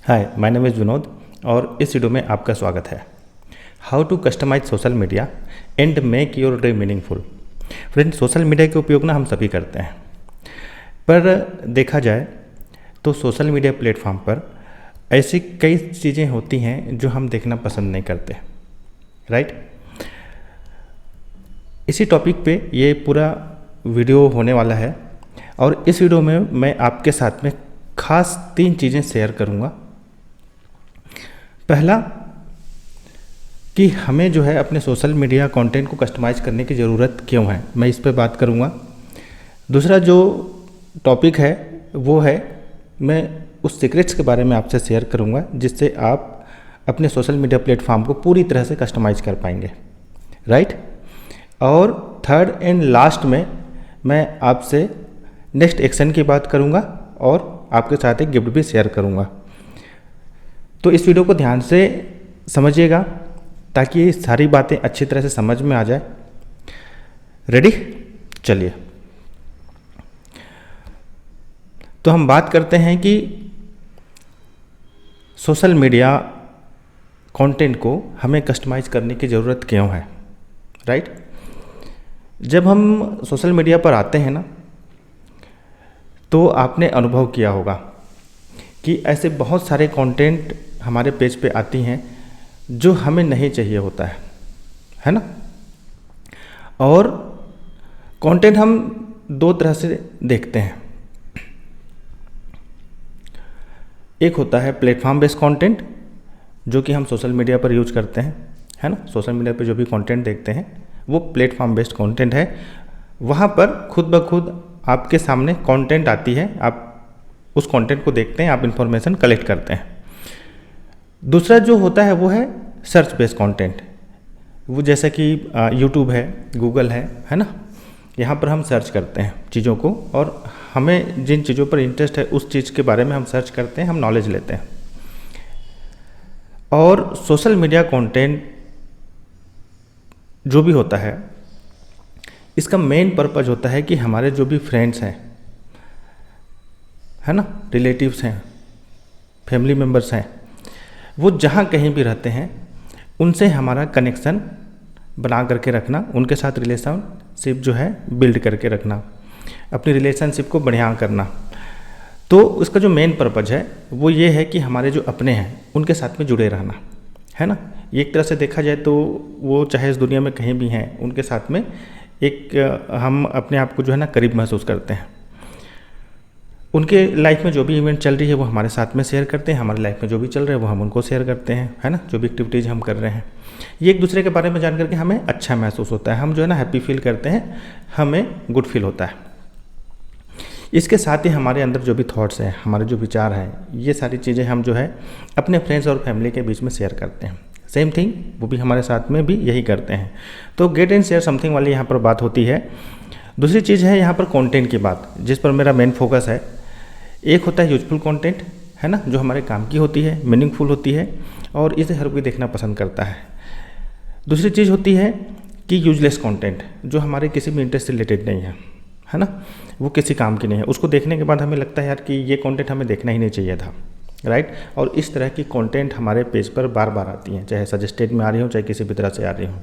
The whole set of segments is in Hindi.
Hi, my name is Vinod और इस वीडियो में आपका स्वागत है। How to customize social media and make your day meaningful. Friends, social media के उपयोग ना हम सभी करते हैं, पर देखा जाए तो सोशल मीडिया प्लेटफॉर्म पर ऐसी कई चीज़ें होती हैं जो हम देखना पसंद नहीं करते, राइट। इसी टॉपिक पे ये पूरा वीडियो होने वाला है और इस वीडियो में मैं आपके साथ में खास 3 चीज़ें शेयर करूँगा। पहला कि हमें जो है अपने सोशल मीडिया कंटेंट को कस्टमाइज़ करने की ज़रूरत क्यों है, मैं इस पे बात करूँगा। दूसरा जो टॉपिक है वो है मैं उस सीक्रेट्स के बारे में आपसे शेयर करूँगा जिससे आप अपने सोशल मीडिया प्लेटफॉर्म को पूरी तरह से कस्टमाइज़ कर पाएंगे, राइट। और थर्ड एंड लास्ट में मैं आपसे नेक्स्ट एक्शन की बात करूँगा और आपके साथ एक गिफ्ट भी शेयर करूँगा। तो इस वीडियो को ध्यान से समझिएगा ताकि ये सारी बातें अच्छी तरह से समझ में आ जाए। रेडी? चलिए, तो हम बात करते हैं कि सोशल मीडिया कंटेंट को हमें कस्टमाइज़ करने की ज़रूरत क्यों है, राइट। जब हम सोशल मीडिया पर आते हैं ना, तो आपने अनुभव किया होगा कि ऐसे बहुत सारे कंटेंट हमारे पेज पे आती हैं जो हमें नहीं चाहिए होता है ना। और कंटेंट हम 2 तरह से देखते हैं। एक होता है प्लेटफॉर्म बेस्ड कंटेंट जो कि हम सोशल मीडिया पर यूज करते हैं, है ना। सोशल मीडिया पे जो भी कंटेंट देखते हैं वो प्लेटफॉर्म बेस्ड कंटेंट है। वहाँ पर खुद ब खुद आपके सामने कंटेंट आती है, आप उस कंटेंट को देखते हैं, आप इंफॉर्मेशन कलेक्ट करते हैं। दूसरा जो होता है वो है सर्च बेस्ड कंटेंट, वो जैसे कि यूट्यूब है, गूगल है ना। यहाँ पर हम सर्च करते हैं चीज़ों को और हमें जिन चीज़ों पर इंटरेस्ट है उस चीज़ के बारे में हम सर्च करते हैं, हम नॉलेज लेते हैं। और सोशल मीडिया कंटेंट जो भी होता है इसका मेन पर्पज़ होता है कि हमारे जो भी फ्रेंड्स हैं, है ना, रिलेटिव्स हैं, फैमिली मेम्बर्स हैं, वो जहाँ कहीं भी रहते हैं उनसे हमारा कनेक्शन बना करके रखना, उनके साथ रिलेशनशिप जो है बिल्ड करके रखना, अपनी रिलेशनशिप को बढ़िया करना। तो उसका जो मेन पर्पज़ है वो ये है कि हमारे जो अपने हैं उनके साथ में जुड़े रहना, है ना। एक तरह से देखा जाए तो वो चाहे इस दुनिया में कहीं भी हैं, उनके साथ में एक हम अपने आप को जो है ना करीब महसूस करते हैं। उनके लाइफ में जो भी इवेंट चल रही है वो हमारे साथ में शेयर करते हैं, हमारे लाइफ में जो भी चल रहा है वो हम उनको शेयर करते हैं, है ना। जो भी एक्टिविटीज़ हम कर रहे हैं ये एक दूसरे के बारे में जान करके हमें अच्छा महसूस होता है, हम जो है ना हैप्पी फील करते हैं, हमें गुड फील होता है। इसके साथ ही हमारे अंदर जो भी थॉट्स हैं, हमारे जो विचार हैं, ये सारी चीज़ें हम जो है अपने फ्रेंड्स और फैमिली के बीच में शेयर करते हैं। सेम थिंग वो भी हमारे साथ में भी यही करते हैं। तो गेट एंड शेयर समथिंग वाली यहाँ पर बात होती है। दूसरी चीज़ है यहाँ पर कंटेंट की बात, जिस पर मेरा मेन फोकस है। एक होता है यूजफुल कंटेंट, है ना, जो हमारे काम की होती है, मीनिंगफुल होती है और इसे हर कोई देखना पसंद करता है। दूसरी चीज़ होती है कि यूजलेस कंटेंट, जो हमारे किसी भी इंटरेस्ट से रिलेटेड नहीं है ना, वो किसी काम की नहीं है। उसको देखने के बाद हमें लगता है यार कि ये कंटेंट हमें देखना ही नहीं चाहिए था, राइट। और इस तरह की कंटेंट हमारे पेज पर बार बार आती हैं, चाहे सजेस्टेड में आ रही हो, चाहे किसी भी तरह से आ रही हो।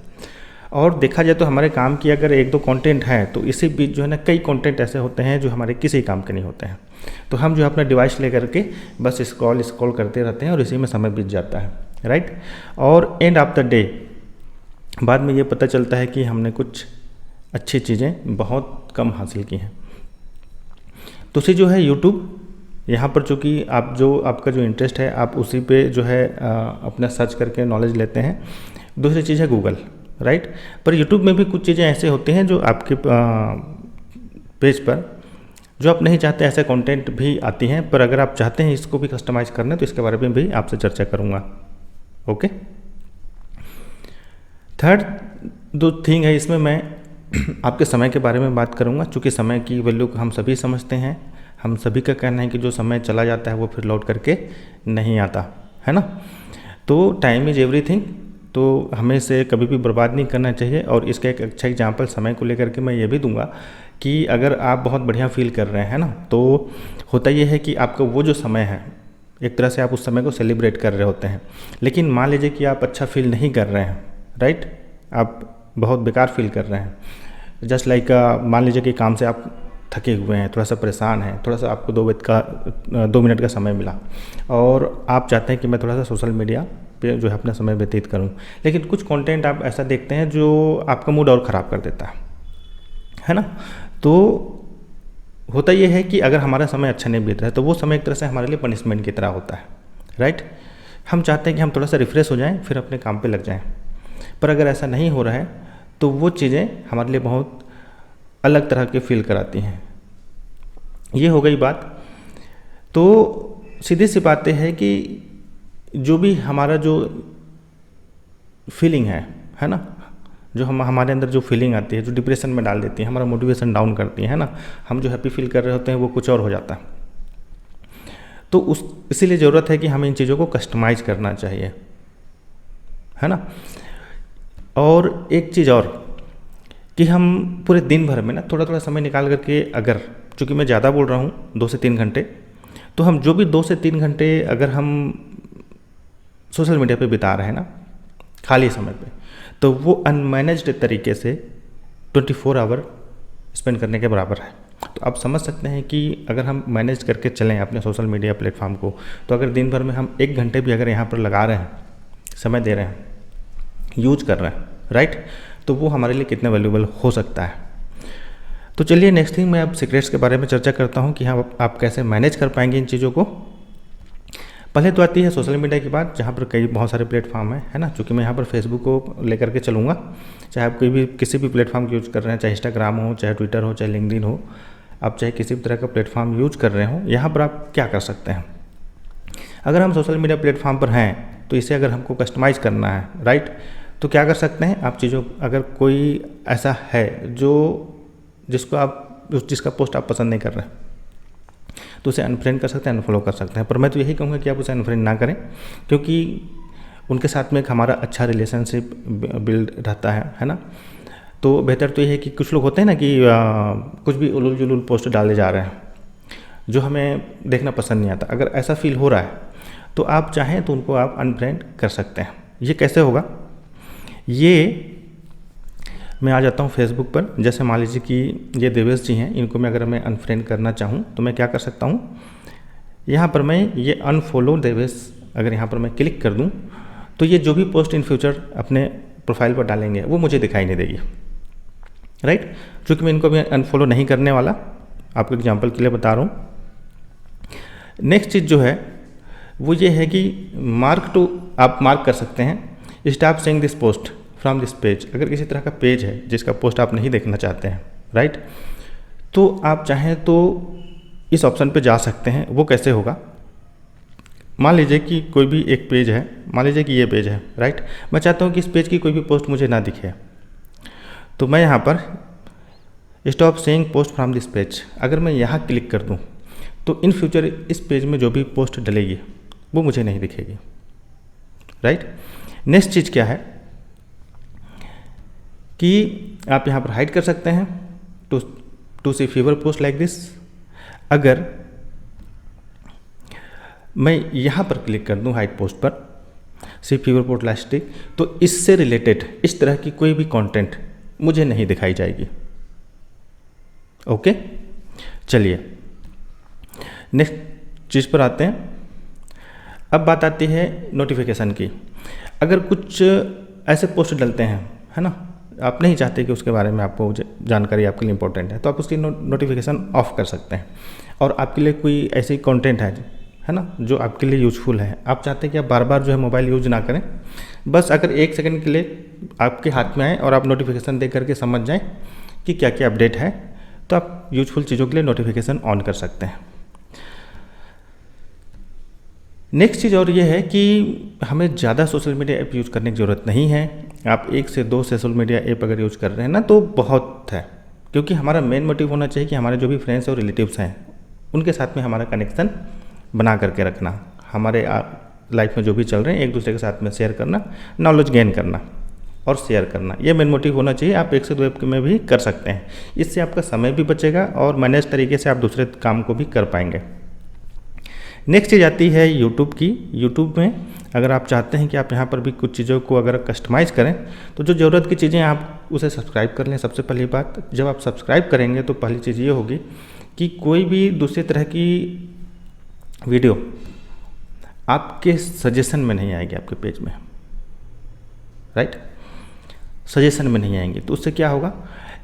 और देखा जाए तो हमारे काम की अगर 1-2 कंटेंट हैं तो इसी बीच जो है ना कई कंटेंट ऐसे होते हैं जो हमारे किसी काम के नहीं होते हैं। तो हम जो है अपना डिवाइस ले करके बस स्क्रॉल करते रहते हैं और इसी में समय बीत जाता है, राइट। और एंड ऑफ द डे बाद में ये पता चलता है कि हमने कुछ अच्छी चीज़ें बहुत कम हासिल की हैं। दूसरी जो है यूट्यूब, यहाँ पर चूँकि आपका जो इंटरेस्ट है आप उसी पे जो है अपना सर्च करके नॉलेज लेते हैं। दूसरी चीज़ है गूगल, राइट। पर यूट्यूब में भी कुछ चीज़ें ऐसे होती हैं जो आपके पेज पर जो आप नहीं चाहते ऐसे कंटेंट भी आती हैं, पर अगर आप चाहते हैं इसको भी कस्टमाइज़ करना तो इसके बारे में भी आपसे चर्चा करूँगा, ओके। थर्ड जो थिंग है इसमें मैं आपके समय के बारे में बात करूँगा, चूँकि समय की वैल्यू हम सभी समझते हैं। हम सभी का कहना है कि जो समय चला जाता है वो फिर लौट करके नहीं आता, है ना। तो टाइम इज़ एवरीथिंग, तो हमें इसे कभी भी बर्बाद नहीं करना चाहिए। और इसका एक अच्छा एग्जांपल समय को लेकर के मैं ये भी दूंगा कि अगर आप बहुत बढ़िया फील कर रहे हैं ना, तो होता ये है कि आपका वो जो समय है एक तरह से आप उस समय को सेलिब्रेट कर रहे होते हैं। लेकिन मान लीजिए कि आप अच्छा फील नहीं कर रहे हैं, राइट, आप बहुत बेकार फील कर रहे हैं, जस्ट लाइक मान लीजिए कि काम से आप थके हुए हैं, थोड़ा सा परेशान हैं, थोड़ा सा आपको 2 मिनट का समय मिला और आप चाहते हैं कि मैं थोड़ा सा सोशल मीडिया पे जो है अपना समय व्यतीत करूं, लेकिन कुछ कंटेंट आप ऐसा देखते हैं जो आपका मूड और ख़राब कर देता है ना। तो होता ये है कि अगर हमारा समय अच्छा नहीं बीत रहा है तो वो समय एक तरह से हमारे लिए पनिशमेंट की तरह होता है, राइट। हम चाहते हैं कि हम थोड़ा सा रिफ़्रेश हो जाएं, फिर अपने काम पे लग जाएं, पर अगर ऐसा नहीं हो रहा है तो वो चीज़ें हमारे लिए बहुत अलग तरह के फील कराती हैं। ये हो गई बात। तो सीधी सी बातें है कि जो भी हमारा जो फीलिंग है ना, जो हमारे अंदर जो फीलिंग आती है, जो डिप्रेशन में डाल देती है, हमारा मोटिवेशन डाउन करती है ना, हम जो हैप्पी फील कर रहे होते हैं वो कुछ और हो जाता है। तो इसीलिए ज़रूरत है कि हमें इन चीज़ों को कस्टमाइज़ करना चाहिए, है ना। और एक चीज़ और कि हम पूरे दिन भर में ना थोड़ा थोड़ा समय निकाल करके, अगर चूँकि मैं ज़्यादा बोल रहा हूँ 2 से 3 घंटे, तो हम जो भी 2 से 3 घंटे अगर हम सोशल मीडिया पे बिता रहे हैं ना खाली समय पे, तो वो अनमैनेज्ड तरीके से 24 आवर स्पेंड करने के बराबर है। तो आप समझ सकते हैं कि अगर हम मैनेज करके चलें अपने सोशल मीडिया प्लेटफॉर्म को, तो अगर दिन भर में हम 1 घंटे भी अगर यहाँ पर लगा रहे हैं, समय दे रहे हैं, यूज कर रहे हैं, राइट, तो वो हमारे लिए कितना वैल्यूएबल हो सकता है। तो चलिए नेक्स्ट थिंग मैं अब सीक्रेट्स के बारे में चर्चा करता हूँ कि हाँ आप कैसे मैनेज कर पाएंगे इन चीज़ों को। पहले तो आती है सोशल मीडिया की बात, जहाँ पर बहुत सारे प्लेटफॉर्म है ना। चूँकि मैं यहाँ पर फेसबुक को लेकर के चलूँगा, चाहे आप किसी भी प्लेटफॉर्म यूज कर रहे हैं, चाहे इंस्टाग्राम हो, चाहे ट्विटर हो, चाहे लिंक्डइन हो, आप चाहे किसी भी तरह का प्लेटफॉर्म यूज कर रहे हो, यहाँ पर आप क्या कर सकते हैं। अगर हम सोशल मीडिया प्लेटफॉर्म पर हैं तो इसे अगर हमको कस्टमाइज़ करना है, राइट, तो क्या कर सकते हैं आप चीज़ों, अगर कोई ऐसा है जिसका पोस्ट आप पसंद नहीं कर रहे तो उसे अनफ्रेंड कर सकते हैं, अनफॉलो कर सकते हैं। पर मैं तो यही कहूँगा कि आप उसे अनफ्रेंड ना करें, क्योंकि उनके साथ में एक हमारा अच्छा रिलेशनशिप बिल्ड रहता है ना। तो बेहतर तो ये है कि कुछ लोग होते हैं ना कि कुछ भी उलूल जुलूल पोस्ट डाले जा रहे हैं जो हमें देखना पसंद नहीं आता। अगर ऐसा फील हो रहा है तो आप चाहें तो उनको आप अनफ्रेंड कर सकते हैं। ये कैसे होगा, ये मैं आ जाता हूँ फेसबुक पर। जैसे मान लीजिए कि ये देवेश जी हैं, इनको मैं अगर मैं अनफ्रेंड करना चाहूँ तो मैं क्या कर सकता हूँ, यहाँ पर मैं ये अनफॉलो देवेश अगर यहाँ पर मैं क्लिक कर दूँ तो ये जो भी पोस्ट इन फ्यूचर अपने प्रोफाइल पर डालेंगे वो मुझे दिखाई नहीं देगी, राइट। चूँकि मैं इनको भी अनफॉलो नहीं करने वाला, आपको एग्जाम्पल के लिए बता रहा हूँ। नेक्स्ट चीज़ जो है वो ये है कि आप मार्क कर सकते हैं stop seeing this post from this page. अगर किसी तरह का पेज है जिसका पोस्ट आप नहीं देखना चाहते हैं, राइट, तो आप चाहें तो इस ऑप्शन पे जा सकते हैं। वो कैसे होगा, मान लीजिए कि कोई भी एक पेज है, मान लीजिए कि ये पेज है, राइट, मैं चाहता हूँ कि इस पेज की कोई भी पोस्ट मुझे ना दिखे, तो मैं यहाँ पर stop seeing post from this page अगर मैं यहाँ क्लिक कर दूँ तो इन फ्यूचर इस पेज में जो भी पोस्ट डलेगी वो मुझे नहीं दिखेगी, राइट। नेक्स्ट चीज़ क्या है कि आप यहाँ पर हाइड कर सकते हैं to see fewer post like this. अगर मैं यहाँ पर क्लिक कर दूँ हाइड पोस्ट पर सी फीवर पोस्ट लास्टिक, तो इससे रिलेटेड इस तरह की कोई भी कंटेंट मुझे नहीं दिखाई जाएगी। ओके, चलिए नेक्स्ट चीज़ पर आते हैं। अब बात आती है नोटिफिकेशन की। अगर कुछ ऐसे पोस्ट डलते हैं, है ना, आप नहीं चाहते कि उसके बारे में आपको जानकारी आपके लिए इंपॉर्टेंट है, तो आप उसकी नोटिफिकेशन ऑफ कर सकते हैं। और आपके लिए कोई ऐसी कंटेंट है ना जो आपके लिए यूजफुल है, आप चाहते हैं कि आप बार बार जो है मोबाइल यूज ना करें, बस अगर 1 सेकंड के लिए आपके हाथ में आए और आप नोटिफिकेशन देख करके समझ जाएं कि क्या क्या अपडेट है, तो आप यूजफुल चीज़ों के लिए नोटिफिकेशन ऑन कर सकते हैं। नेक्स्ट चीज़ और ये है कि हमें ज़्यादा सोशल मीडिया ऐप यूज़ करने की ज़रूरत नहीं है। आप 1 से 2 सोशल मीडिया ऐप अगर यूज़ कर रहे हैं ना तो बहुत है, क्योंकि हमारा मेन मोटिव होना चाहिए कि हमारे जो भी फ्रेंड्स और रिलेटिव्स हैं उनके साथ में हमारा कनेक्शन बना करके रखना, हमारे लाइफ में जो भी चल रहे हैं एक दूसरे के साथ में शेयर करना, नॉलेज गेन करना और शेयर करना, ये मेन मोटिव होना चाहिए। आप 1 से 2 ऐप में भी कर सकते हैं, इससे आपका समय भी बचेगा और मैनेज तरीके से आप दूसरे काम को भी कर पाएंगे। नेक्स्ट चीज़ आती है यूट्यूब की। यूट्यूब में अगर आप चाहते हैं कि आप यहाँ पर भी कुछ चीज़ों को अगर कस्टमाइज़ करें तो जो ज़रूरत की चीज़ें आप उसे सब्सक्राइब कर लें। सबसे पहली बात, जब आप सब्सक्राइब करेंगे तो पहली चीज़ ये होगी कि कोई भी दूसरी तरह की वीडियो आपके सजेशन में नहीं आएगी, आपके पेज में, राइट, सजेशन में नहीं आएंगी। तो उससे क्या होगा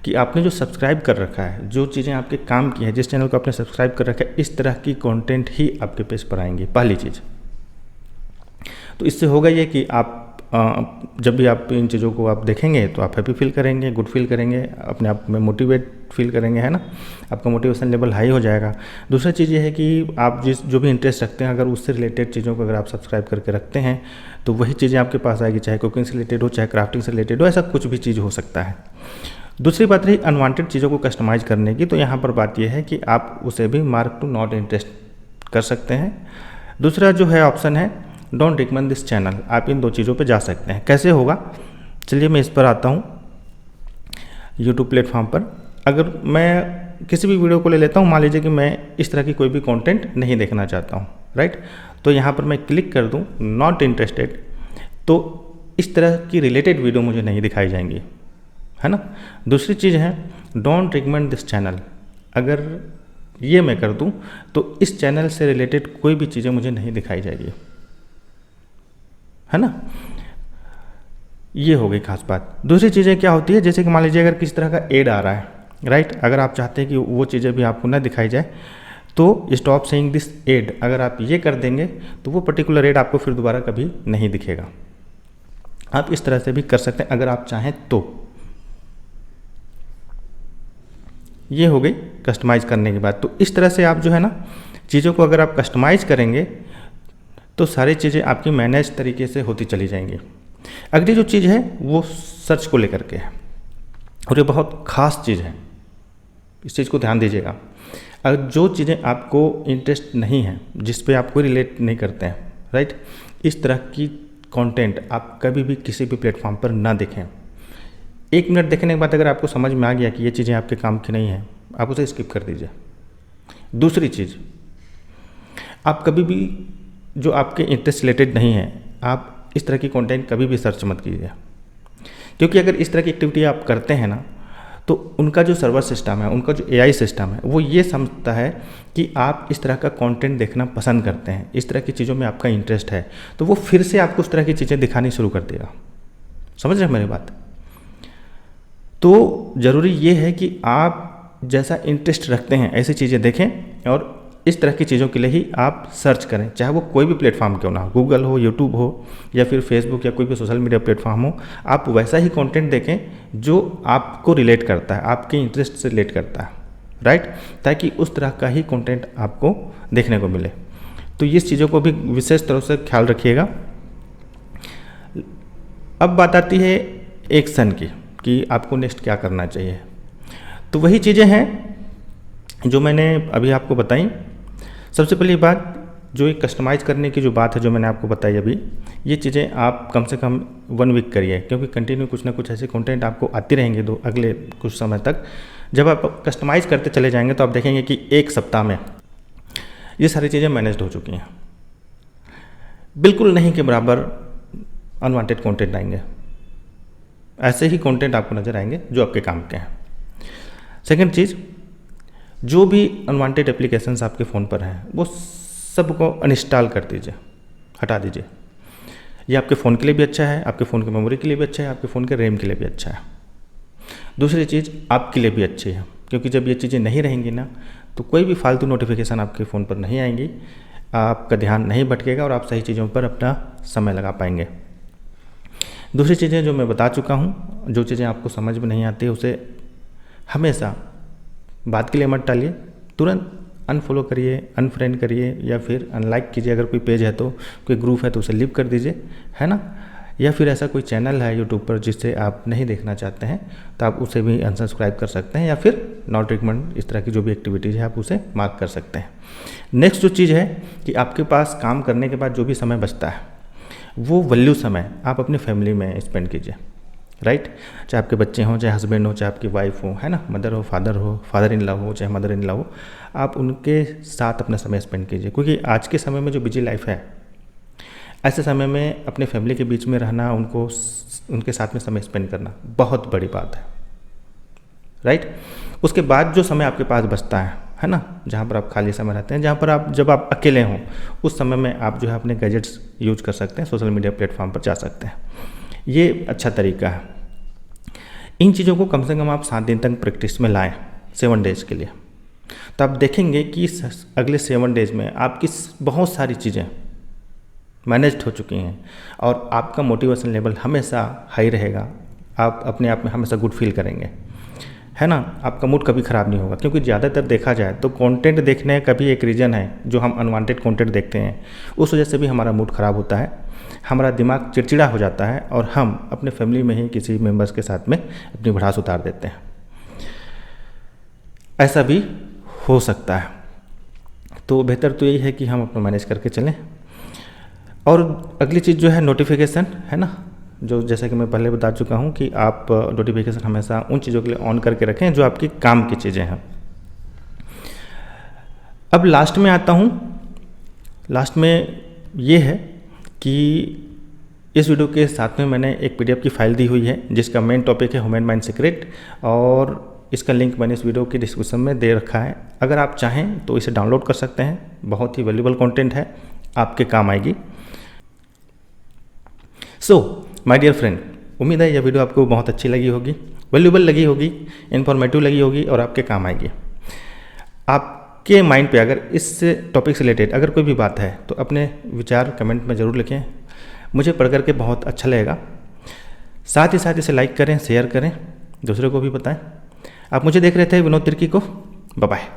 कि आपने जो सब्सक्राइब कर रखा है, जो चीज़ें आपके काम की हैं, जिस चैनल को आपने सब्सक्राइब कर रखा है, इस तरह की कंटेंट ही आपके पेज पर आएंगी, पहली चीज़। तो इससे होगा ये कि आप जब भी आप इन चीज़ों को आप देखेंगे तो आप हैप्पी फील करेंगे, गुड फील करेंगे, अपने आप में मोटिवेट फील करेंगे, है ना, आपका मोटिवेशन लेवल हाई हो जाएगा। दूसरा चीज़ ये है कि आप जो भी इंटरेस्ट रखते हैं, अगर उससे रिलेटेड चीज़ों को अगर आप सब्सक्राइब करके रखते हैं तो वही चीज़ें आपके पास आएगी, चाहे कुकिंग से रिलेटेड हो, चाहे क्राफ्टिंग से रिलेटेड हो, ऐसा कुछ भी चीज़ हो सकता है। दूसरी बात रही अनवांटेड चीज़ों को कस्टमाइज करने की, तो यहाँ पर बात यह है कि आप उसे भी मार्क टू नॉट इंटरेस्ट कर सकते हैं। दूसरा जो है ऑप्शन है डोंट रिकमेंड दिस चैनल, आप इन दो चीज़ों पे जा सकते हैं। कैसे होगा, चलिए मैं इस पर आता हूँ। यूट्यूब प्लेटफॉर्म पर अगर मैं किसी भी वीडियो को ले लेता हूँ, मान लीजिए कि मैं इस तरह की कोई भी कंटेंट नहीं देखना चाहता हूँ, राइट, तो यहाँ पर मैं क्लिक कर दूँ नॉट इंटरेस्टेड, तो इस तरह की रिलेटेड वीडियो मुझे नहीं दिखाई जाएंगी, है ना। दूसरी चीज़ है डोंट रिकमेंड दिस चैनल, अगर ये मैं कर दूँ तो इस चैनल से रिलेटेड कोई भी चीज़ें मुझे नहीं दिखाई जाएगी, है ना। ये हो गई खास बात। दूसरी चीज़ें क्या होती है, जैसे कि मान लीजिए अगर किसी तरह का एड आ रहा है, राइट, अगर आप चाहते हैं कि वो चीज़ें भी आपको ना दिखाई जाए तो स्टॉप सेइंग दिस एड, अगर आप ये कर देंगे तो वो पर्टिकुलर एड आपको फिर दोबारा कभी नहीं दिखेगा। आप इस तरह से भी कर सकते हैं अगर आप चाहें तो। ये हो गई कस्टमाइज करने की बात। तो इस तरह से आप जो है ना चीज़ों को अगर आप कस्टमाइज करेंगे तो सारी चीज़ें आपकी मैनेज तरीके से होती चली जाएंगी। अगली जो चीज़ है वो सर्च को लेकर के है, और ये बहुत ख़ास चीज़ है, इस चीज़ को ध्यान दीजिएगा। अगर जो चीज़ें आपको इंटरेस्ट नहीं है, जिस पे आप कोई रिलेट नहीं करते हैं, राइट, इस तरह की कंटेंट आप कभी भी किसी भी प्लेटफॉर्म पर ना देखें। 1 मिनट देखने के बाद अगर आपको समझ में आ गया कि ये चीज़ें आपके काम की नहीं हैं, आप उसे स्किप कर दीजिए। दूसरी चीज़, आप कभी भी जो आपके इंटरेस्ट रिलेटेड नहीं है, आप इस तरह की कंटेंट कभी भी सर्च मत कीजिए, क्योंकि अगर इस तरह की एक्टिविटी आप करते हैं ना तो उनका जो सर्वर सिस्टम है, उनका जो एआई सिस्टम है, वो ये समझता है कि आप इस तरह का कंटेंट देखना पसंद करते हैं, इस तरह की चीज़ों में आपका इंटरेस्ट है, तो वो फिर से आपको उस तरह की चीज़ें दिखानी शुरू कर देगा। समझ रहे हैं मेरी बात। तो ज़रूरी ये है कि आप जैसा इंटरेस्ट रखते हैं ऐसी चीज़ें देखें और इस तरह की चीज़ों के लिए ही आप सर्च करें, चाहे वो कोई भी प्लेटफॉर्म क्यों ना हो, गूगल हो, यूट्यूब हो, या फिर फेसबुक या कोई भी सोशल मीडिया प्लेटफॉर्म हो, आप वैसा ही कंटेंट देखें जो आपको रिलेट करता है, आपके इंटरेस्ट से रिलेट करता है, राइट, ताकि उस तरह का ही कंटेंट आपको देखने को मिले। तो इस चीज़ों को भी विशेष तरह से ख्याल रखिएगा। अब बात आती है एक्शन की कि आपको नेक्स्ट क्या करना चाहिए। तो वही चीज़ें हैं जो मैंने अभी आपको बताई। सबसे पहली बात, जो एक कस्टमाइज़ करने की जो बात है जो मैंने आपको बताई अभी, ये चीज़ें आप कम से कम 1 वीक करिए, क्योंकि कंटिन्यू कुछ ना कुछ ऐसे कंटेंट आपको आती रहेंगे अगले कुछ समय तक। जब आप कस्टमाइज़ करते चले जाएंगे तो आप देखेंगे कि 1 सप्ताह में ये सारी चीज़ें मैनेज हो चुकी हैं। बिल्कुल नहीं के बराबर अनवांटेड कंटेंट आएंगे, ऐसे ही कंटेंट आपको नज़र आएंगे जो आपके काम के हैं। सेकेंड चीज़, जो भी अनवांटेड एप्लीकेशंस आपके फ़ोन पर हैं वो सबको अनइंस्टॉल कर दीजिए, हटा दीजिए। ये आपके फ़ोन के लिए भी अच्छा है, आपके फ़ोन की मेमोरी के लिए भी अच्छा है, आपके फ़ोन के रैम के लिए भी अच्छा है। दूसरी चीज़ आपके लिए भी अच्छी है, क्योंकि जब ये चीज़ें नहीं रहेंगी ना तो कोई भी फालतू नोटिफिकेशन आपके फ़ोन पर नहीं आएंगी, आपका ध्यान नहीं भटकेगा और आप सही चीज़ों पर अपना समय लगा पाएंगे। दूसरी चीज़ें जो मैं बता चुका हूँ, जो चीज़ें आपको समझ में नहीं आती उसे हमेशा बात के लिए मत टालिए, तुरंत अनफॉलो करिए, अनफ्रेंड करिए, या फिर अनलाइक कीजिए। अगर कोई पेज है तो, कोई ग्रुप है तो उसे लीव कर दीजिए, है ना। या फिर ऐसा कोई चैनल है यूट्यूब पर जिससे आप नहीं देखना चाहते हैं तो आप उसे भी अनसब्सक्राइब कर सकते हैं, या फिर नॉट रिकमेंड इस तरह की जो भी एक्टिविटीज़ है आप उसे मार्क कर सकते हैं। नेक्स्ट जो चीज़ है कि आपके पास काम करने के बाद जो भी समय बचता है वो वैल्यू समय आप अपनी फैमिली में स्पेंड कीजिए, राइट। चाहे आपके बच्चे हों, चाहे हस्बैंड हो, चाहे आपकी वाइफ हो, है ना, मदर हो, फादर इन लॉ हो, चाहे मदर इन लॉ हो, आप उनके साथ अपना समय स्पेंड कीजिए। क्योंकि आज के समय में जो बिजी लाइफ है, ऐसे समय में अपने फैमिली के बीच में रहना, उनके साथ में समय स्पेंड करना बहुत बड़ी बात है, राइट। उसके बाद जो समय आपके पास बचता है ना, जहाँ पर आप खाली समय रहते हैं, जहाँ पर आप जब आप अकेले हों, उस समय में आप जो है अपने गैजेट्स यूज कर सकते हैं, सोशल मीडिया प्लेटफॉर्म पर जा सकते हैं। ये अच्छा तरीका है। इन चीज़ों को कम से कम आप 7 दिन तक प्रैक्टिस में लाएं, 7 डेज के लिए। तो आप देखेंगे कि अगले 7 डेज में आपकी बहुत सारी चीज़ें मैनेज्ड हो चुकी हैं और आपका मोटिवेशन लेवल हमेशा हाई रहेगा। आप अपने आप में हमेशा गुड फील करेंगे, है ना। आपका मूड कभी ख़राब नहीं होगा, क्योंकि ज़्यादातर देखा जाए तो कंटेंट देखने का भी एक रीज़न है, जो हम अनवांटेड कंटेंट देखते हैं, उस वजह से भी हमारा मूड ख़राब होता है, हमारा दिमाग चिड़चिड़ा हो जाता है और हम अपने फैमिली में ही किसी मेंबर्स के साथ में अपनी भड़ास उतार देते हैं। ऐसा भी हो सकता है। तो बेहतर तो यही है कि हम अपना मैनेज करके चलें। और अगली चीज़ जो है नोटिफिकेशन, है ना, जो जैसा कि मैं पहले बता चुका हूँ कि आप नोटिफिकेशन हमेशा उन चीज़ों के लिए ऑन करके रखें जो आपकी काम की चीज़ें हैं। अब लास्ट में आता हूँ। लास्ट में ये है कि इस वीडियो के साथ में मैंने एक PDF की फाइल दी हुई है, जिसका मेन टॉपिक है ह्यूमन माइंड सीक्रेट, और इसका लिंक मैंने इस वीडियो की डिस्क्रिप्शन में दे रखा है। अगर आप चाहें तो इसे डाउनलोड कर सकते हैं। बहुत ही वैल्यूएबल कंटेंट है, आपके काम आएगी। सो माय डियर फ्रेंड, उम्मीद है यह वीडियो आपको बहुत अच्छी लगी होगी, वैल्यूएबल लगी होगी, इन्फॉर्मेटिव लगी होगी और आपके काम आएगी। आपके माइंड पे अगर इस टॉपिक से रिलेटेड अगर कोई भी बात है तो अपने विचार कमेंट में ज़रूर लिखें, मुझे पढ़ करके बहुत अच्छा लगेगा। साथ ही साथ इसे लाइक करें, शेयर करें, दूसरों को भी बताएं। आप मुझे देख रहे थे विनोद तिर्की को। Bye bye.